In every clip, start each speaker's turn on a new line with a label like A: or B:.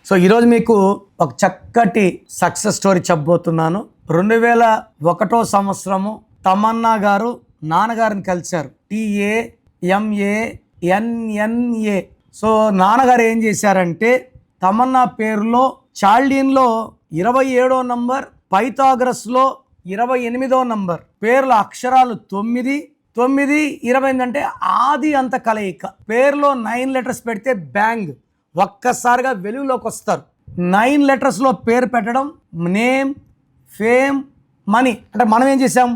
A: So ఈరోజు మీకు ఒక చక్కటి సక్సెస్ స్టోరీ చెప్పబోతున్నాను. 2001 సంవత్సరము తమన్నా గారు నాన్నగారిని కలిశారు. TAMANNA. సో నాన్నగారు ఏం చేశారంటే తమన్నా పేరులో చాల్డీన్లో 27వ నంబర్, పైథాగరస్లో 28వ నంబర్, పేర్ల అక్షరాలు 9, 9, 20 అంటే ఆది అంత కలయిక. పేరులో 9 లెటర్స్ పెడితే బ్యాంగ్, ఒక్కసారిగా వెలుగులోకి వస్తారు. 9 లెటర్స్లో పేరు పెట్టడం, నేమ్, ఫేమ్, మనీ. అంటే మనం ఏం చేసాం,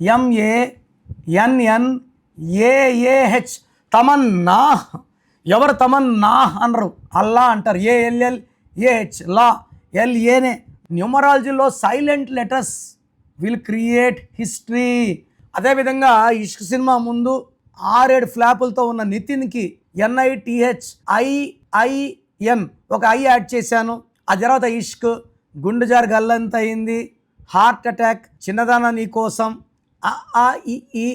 A: TAMANNAH తమన్నా. ఎవరు తమన్నా అనరు, అల్లా అంటారు. ALLAH లా, LAనే. న్యూమరాలజీలో silent letters will create history. అదేవిధంగా ఇష్క్ సినిమా ముందు 6-7 ఫ్లాపులతో ఉన్న నితిన్కి NITHIIN ఒక ఐ యాడ్ చేశాను. ఆ తర్వాత ఇష్క్, గుండె జారి గల్లంత అయింది, హార్ట్ అటాక్, చిన్నదాన నీ కోసం, ఈ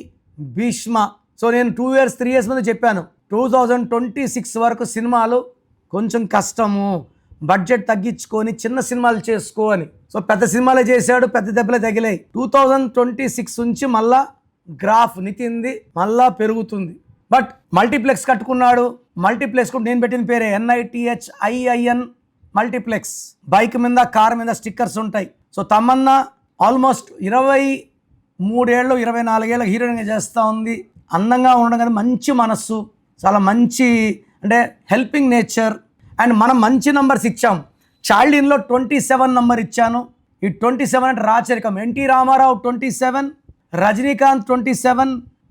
A: భీష్మ. సో నేను 2 years 3 years ముందు చెప్పాను 2026 వరకు సినిమాలు కొంచెం కష్టము, బడ్జెట్ తగ్గించుకొని చిన్న సినిమాలు చేసుకో అని. సో పెద్ద సినిమాలే చేశాడు, పెద్ద దెబ్బలే తగిలాయి. 2026 నుంచి మళ్ళా గ్రాఫ్ నితింది మళ్ళా పెరుగుతుంది. బట్ మల్టీప్లెక్స్ కట్టుకున్నాడు. మల్టీప్లెక్స్ కూడా నేను పెట్టిన పేరే NITHIIN మల్టీప్లెక్స్. బైక్ మీద, కార్ మీద స్టిక్కర్స్ ఉంటాయి. సో తమన్నా ఆల్మోస్ట్ 23 ఏళ్ళు 24 ఏళ్ళ హీరోయిన్గా చేస్తూ ఉంది. అందంగా ఉండడం కదా, మంచి మనస్సు, చాలా మంచి అంటే హెల్పింగ్ నేచర్. అండ్ మనం మంచి నంబర్స్ ఇచ్చాం. చాల్డీన్లో 27 నంబర్ ఇచ్చాను. ఈ 27 అంటే రాచరికం. ఎన్టీ రామారావు 27, రజనీకాంత్ 27,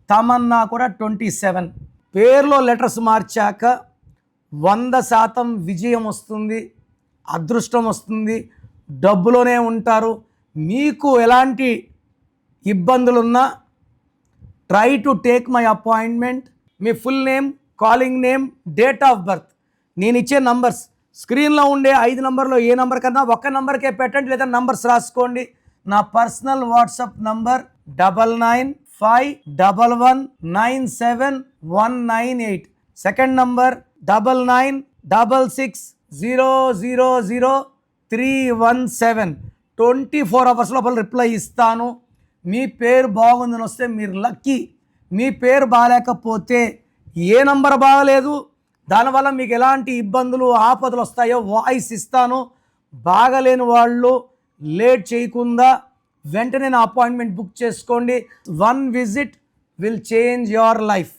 A: తమన్నా కూడా 27. పేరులో లెటర్స్ మార్చాక 100% విజయం వస్తుంది, అదృష్టం వస్తుంది, డబ్బులోనే ఉంటారు. మీకు ఎలాంటి ఇబ్బందులున్నా try to take my appointment. మీ full name, calling name, date of birth, నేను ఇచ్చే నంబర్స్, స్క్రీన్లో ఉండే 5 నంబర్లో ఏ నంబర్ కన్నా ఒక్క నంబర్కే పెట్టండి, లేదా నంబర్స్ రాసుకోండి. నా personal WhatsApp number 9951197198. Second number 9966000317. 24 hours లోపల రిప్లై ఇస్తాను. మీ పేరు బాగుందని వస్తే మీరు లక్కీ. మీ పేరు బాగాలేకపోతే, ఏ నంబర్ బాగలేదు, దానివల్ల మీకు ఎలాంటి ఇబ్బందులు ఆపదలు వస్తాయో వాయిస్ ఇస్తాను. బాగలేని వాళ్ళు లేట్ చేయకుండా వెంటనే నా అపాయింట్మెంట్ బుక్ చేసుకోండి. 1 visit will change your life.